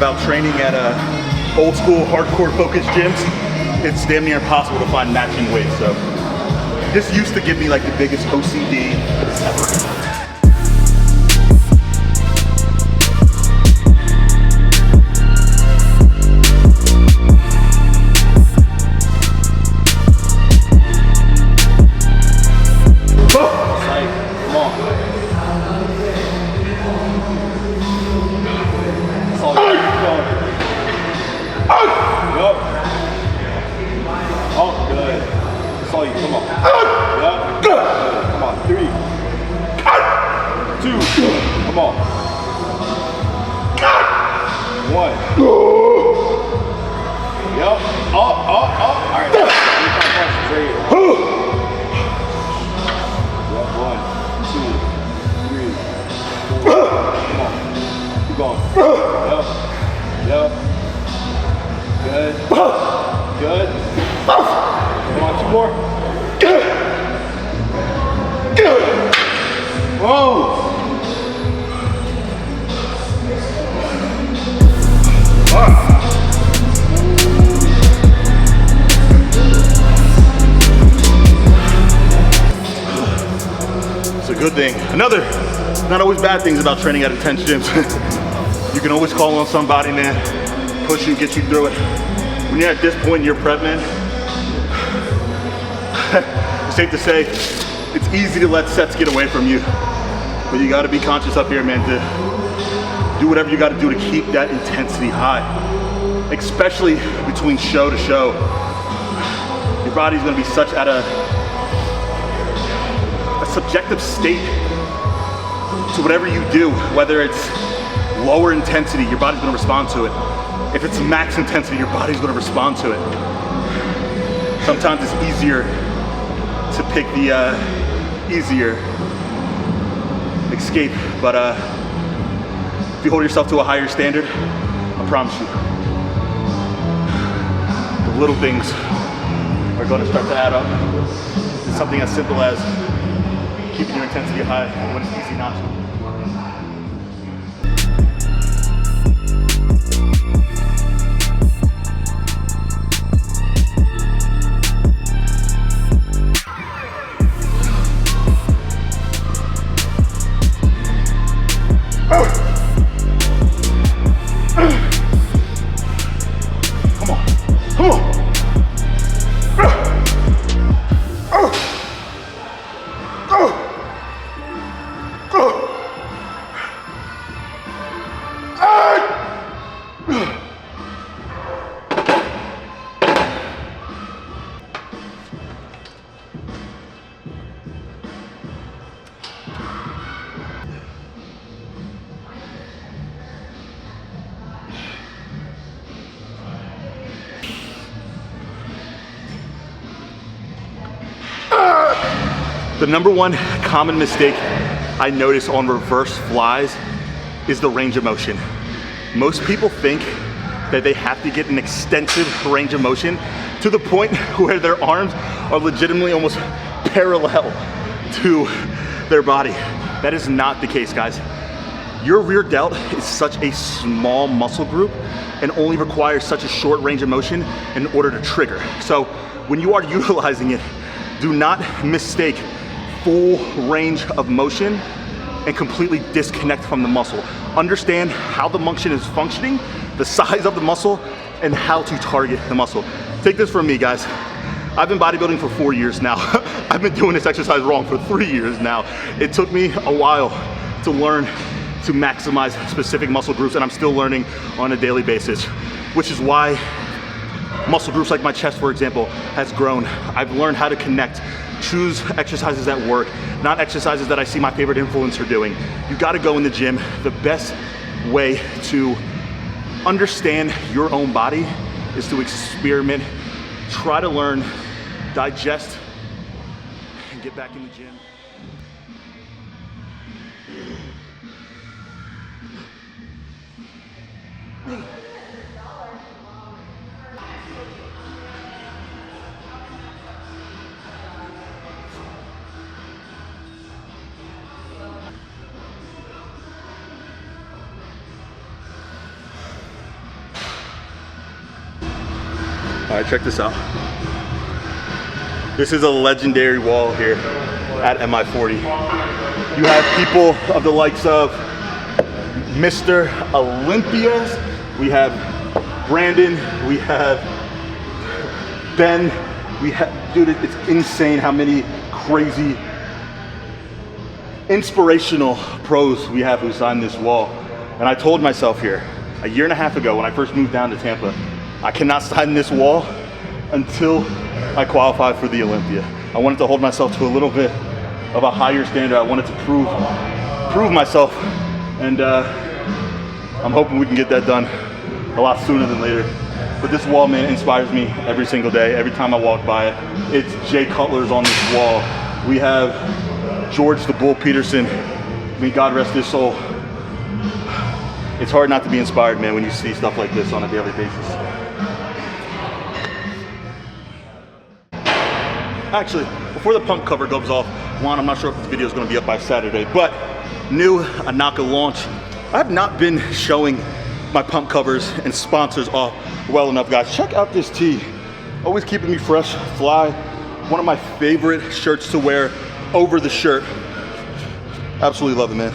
about training at old school, hardcore focused gyms, it's damn near impossible to find matching weights. So this used to give me like the biggest OCD ever. Come on. 1. Yep. Up. All right. Yep. 1, 2, 3, 4. Come on. Keep going. Yep. Good. Good. Come on, 2 more. Whoa. It's a good thing. Not always bad things about training at intense gyms. You can always call on somebody, man, push you, get you through it. When you're at this point in your prep, man, it's safe to say, it's easy to let sets get away from you. But you gotta be conscious up here, man, to do whatever you gotta do to keep that intensity high. Especially between show to show. Your body's gonna be such at a subjective state to whatever you do, whether it's lower intensity, your body's gonna respond to it. If it's max intensity, your body's gonna respond to it. Sometimes it's easier to pick the easier escape, but if you hold yourself to a higher standard, I promise you, the little things are gonna start to add up. It's something as simple as keeping your intensity high when it's easy not to. The number one common mistake I notice on reverse flies is the range of motion. Most people think that they have to get an extensive range of motion to the point where their arms are legitimately almost parallel to their body. That is not the case, guys. Your rear delt is such a small muscle group and only requires such a short range of motion in order to trigger. So when you are utilizing it, do not mistake full range of motion and completely disconnect from the muscle. Understand how the motion is functioning, the size of the muscle, and how to target the muscle. Take this from me, guys. I've been bodybuilding for 4 years now. I've been doing this exercise wrong for 3 years now. It took me a while to learn to maximize specific muscle groups, and I'm still learning on a daily basis, which is why muscle groups like my chest, for example, has grown. I've learned how to connect, choose exercises that work, not exercises that I see my favorite influencer doing. You gotta go in the gym. The best way to understand your own body is to experiment, try to learn, digest, and get back in the gym. right, check this out. This is a legendary wall here at MI40. You have people of the likes of Mr. Olympias. We have Brandon. We have Ben. We have, dude, it's insane how many crazy, inspirational pros we have who signed this wall. And I told myself here a year and a half ago when I first moved down to Tampa, I cannot sign this wall until I qualify for the Olympia. I wanted to hold myself to a little bit of a higher standard. I wanted to prove myself, and I'm hoping we can get that done a lot sooner than later. But this wall, man, inspires me every single day. Every time I walk by it, it's Jay Cutler's on this wall. We have George the Bull Peterson. May God rest his soul. It's hard not to be inspired, man, when you see stuff like this on a daily basis. Actually, before the pump cover goes off, Juan, I'm not sure if this video is going to be up by Saturday, but new Inaka launch. I have not been showing my pump covers and sponsors off well enough, guys. Check out this tee. Always keeping me fresh, fly. One of my favorite shirts to wear over the shirt. Absolutely love it, man.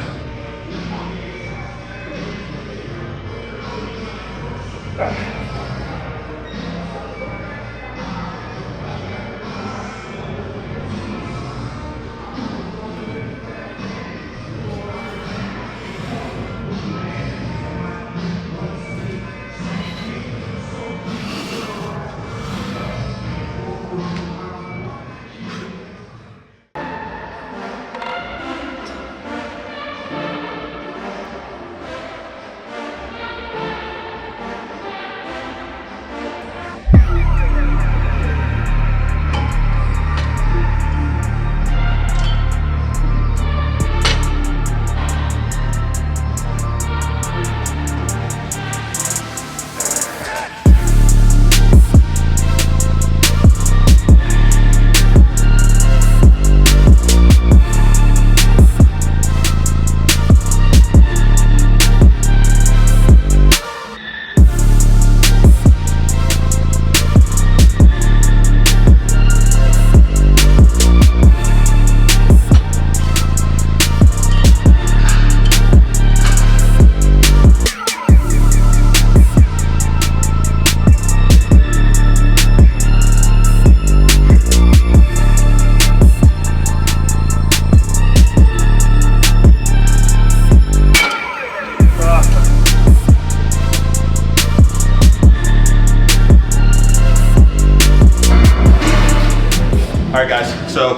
All right, guys, so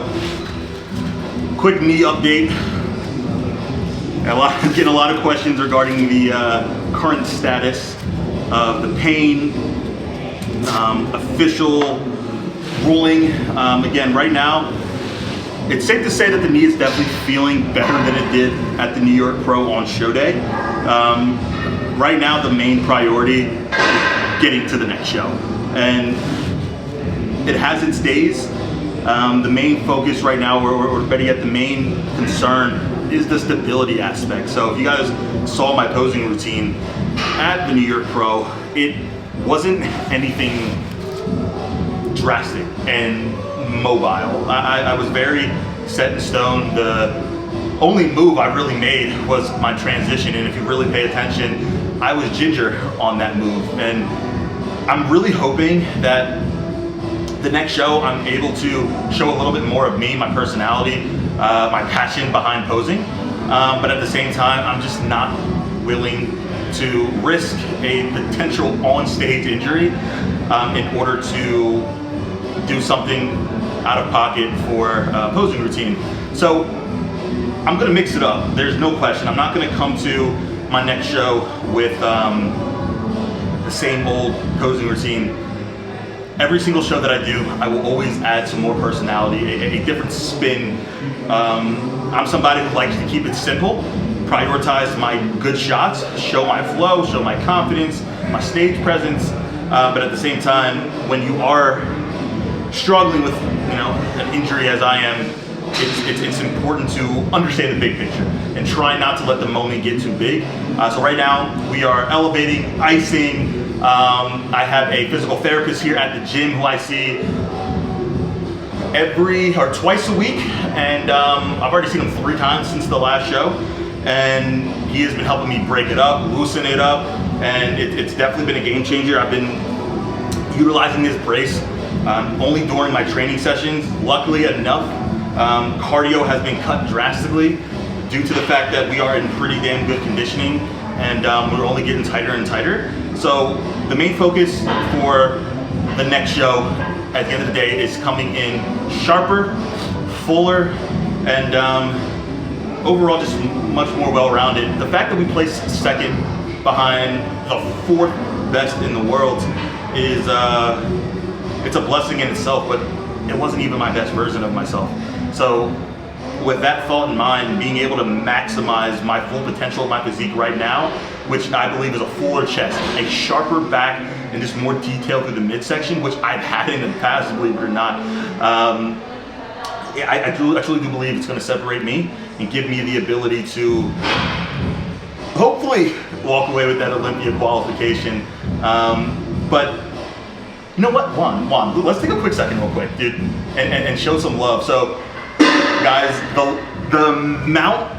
quick knee update. Getting a lot of questions regarding the current status of the pain, official ruling. Again, right now, it's safe to say that the knee is definitely feeling better than it did at the New York Pro on show day. Right now, the main priority is getting to the next show. And it has its days. The main focus right now, or better yet, the main concern is the stability aspect. So if you guys saw my posing routine at the New York Pro, it wasn't anything drastic and mobile. I was very set in stone. The only move I really made was my transition, and if you really pay attention, I was ginger on that move. And I'm really hoping that the next show I'm able to show a little bit more of me, my personality, my passion behind posing. But at the same time, I'm just not willing to risk a potential on-stage injury in order to do something out of pocket for a posing routine. So I'm gonna mix it up. There's no question. I'm not gonna come to my next show with the same old posing routine. Every single show that I do, I will always add some more personality, a different spin. I'm somebody who likes to keep it simple, prioritize my good shots, show my flow, show my confidence, my stage presence. But at the same time, when you are struggling with an injury as I am, it's important to understand the big picture and try not to let the moment get too big. So right now, we are elevating, icing, I have a physical therapist here at the gym who I see twice a week, and I've already seen him 3 times since the last show, and he has been helping me break it up, loosen it up, and it's definitely been a game changer. I've been utilizing this brace only during my training sessions. Luckily enough, cardio has been cut drastically due to the fact that we are in pretty damn good conditioning, and we're only getting tighter and tighter. So the main focus for the next show at the end of the day is coming in sharper, fuller, and overall just much more well-rounded. The fact that we placed second behind the 4th best in the world is it's a blessing in itself, but it wasn't even my best version of myself. So with that thought in mind, being able to maximize my full potential of my physique right now, which I believe is a fuller chest, a sharper back, and just more detail through the midsection, which I've had in the past, believe it or not. I truly do believe it's going to separate me and give me the ability to hopefully walk away with that Olympia qualification. But you know what, Juan, let's take a quick second real quick, dude, and show some love. So guys, the amount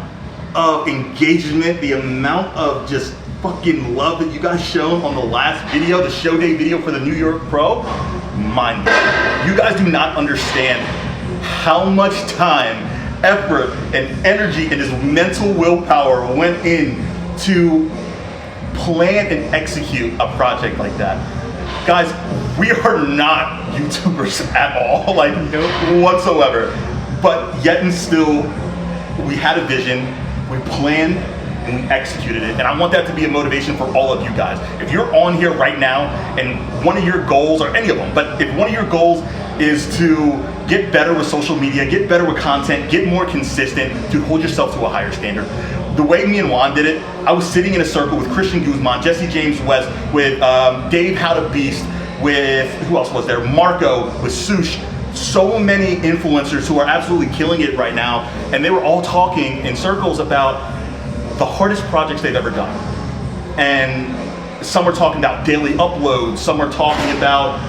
of engagement, the amount of just fucking love that you guys shown on the last video, the show day video for the New York Pro, mind-blowing. You guys do not understand how much time, effort, and energy and just mental willpower went in to plan and execute a project like that. Guys, we are not YouTubers at all, like whatsoever. But yet and still, we had a vision, we planned, and we executed it. And I want that to be a motivation for all of you guys. If you're on here right now and one of your goals, or any of them, but if one of your goals is to get better with social media, get better with content, get more consistent, to hold yourself to a higher standard. The way me and Juan did it, I was sitting in a circle with Christian Guzman, Jesse James West, with Dave How to Beast, with, who else was there? Marco, with Sush. So many influencers who are absolutely killing it right now, and they were all talking in circles about the hardest projects they've ever done. And some are talking about daily uploads, some are talking about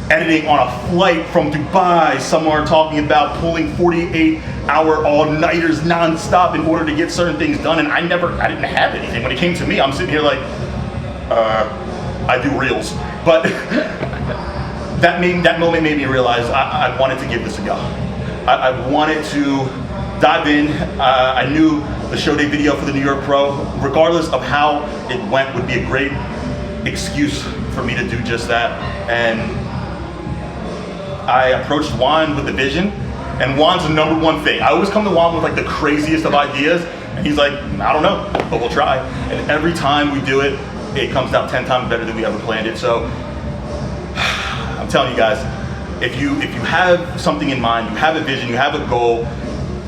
editing on a flight from Dubai, some are talking about pulling 48-hour all-nighters non-stop in order to get certain things done, and I didn't have anything. When it came to me, I'm sitting here like, I do reels. But that moment made me realize I wanted to give this a go. I wanted to dive in. I knew the show day video for the New York Pro, regardless of how it went, would be a great excuse for me to do just that. And I approached Juan with the vision, and Juan's the #1 thing. I always come to Juan with like the craziest of ideas, and he's like, I don't know, but we'll try. And every time we do it, it comes out 10 times better than we ever planned it. So I'm telling you guys, if you have something in mind, you have a vision, you have a goal,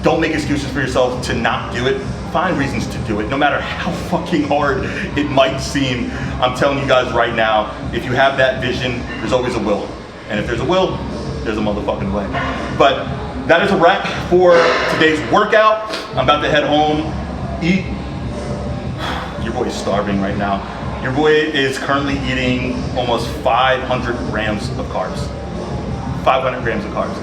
don't make excuses for yourself to not do it. Find reasons to do it, no matter how fucking hard it might seem. I'm telling you guys right now, if you have that vision, there's always a will. And if there's a will, there's a motherfucking way. But that is a wrap for today's workout. I'm about to head home, eat. Your boy is starving right now. Your boy is currently eating almost 500 grams of carbs. 500 grams of carbs.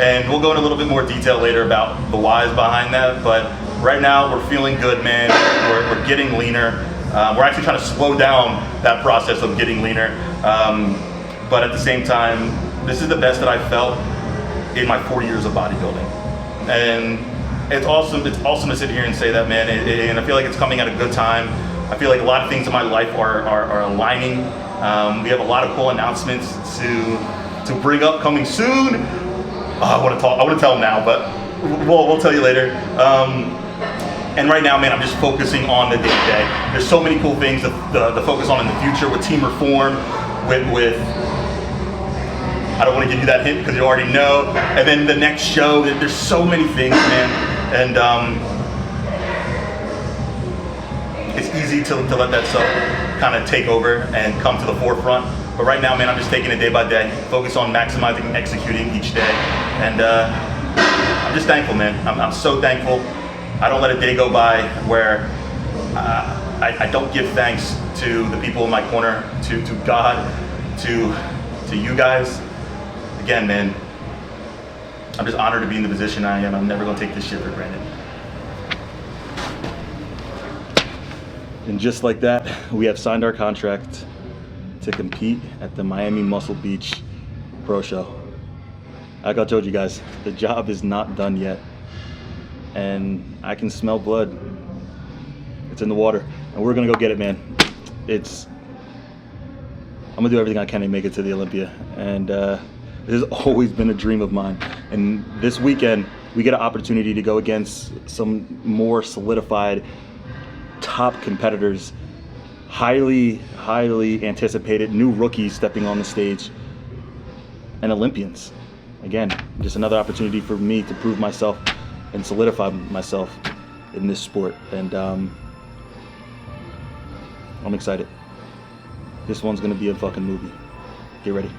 And we'll go in a little bit more detail later about the whys behind that, but right now we're feeling good, man. We're getting leaner. We're actually trying to slow down that process of getting leaner. But at the same time, this is the best that I've felt in my 4 years of bodybuilding. And it's awesome to sit here and say that, man, and I feel like it's coming at a good time. I feel like a lot of things in my life are aligning. We have a lot of cool announcements to bring up coming soon. I want to tell them now, but we'll tell you later. And right now, man, I'm just focusing on the day-to-day. There's so many cool things to focus on in the future with Team Reform, with I don't want to give you that hint because you already know. And then the next show, there's so many things, man. And it's easy to let that stuff kind of take over and come to the forefront. But right now, man, I'm just taking it day by day, focus on maximizing and executing each day. And I'm just thankful, man. I'm so thankful. I don't let a day go by where I don't give thanks to the people in my corner, to God, to you guys. Again, man, I'm just honored to be in the position I am. I'm never gonna take this shit for granted. And just like that, we have signed our contract to compete at the Miami Muscle Beach Pro Show. Like I told you guys, the job is not done yet. And I can smell blood. It's in the water. And we're gonna go get it, man. I'm gonna do everything I can to make it to the Olympia. And this has always been a dream of mine. And this weekend, we get an opportunity to go against some more solidified top competitors, highly anticipated new rookies stepping on the stage, and Olympians. Again, just another opportunity for me to prove myself and solidify myself in this sport. And I'm excited. This one's gonna be a fucking movie. Get ready.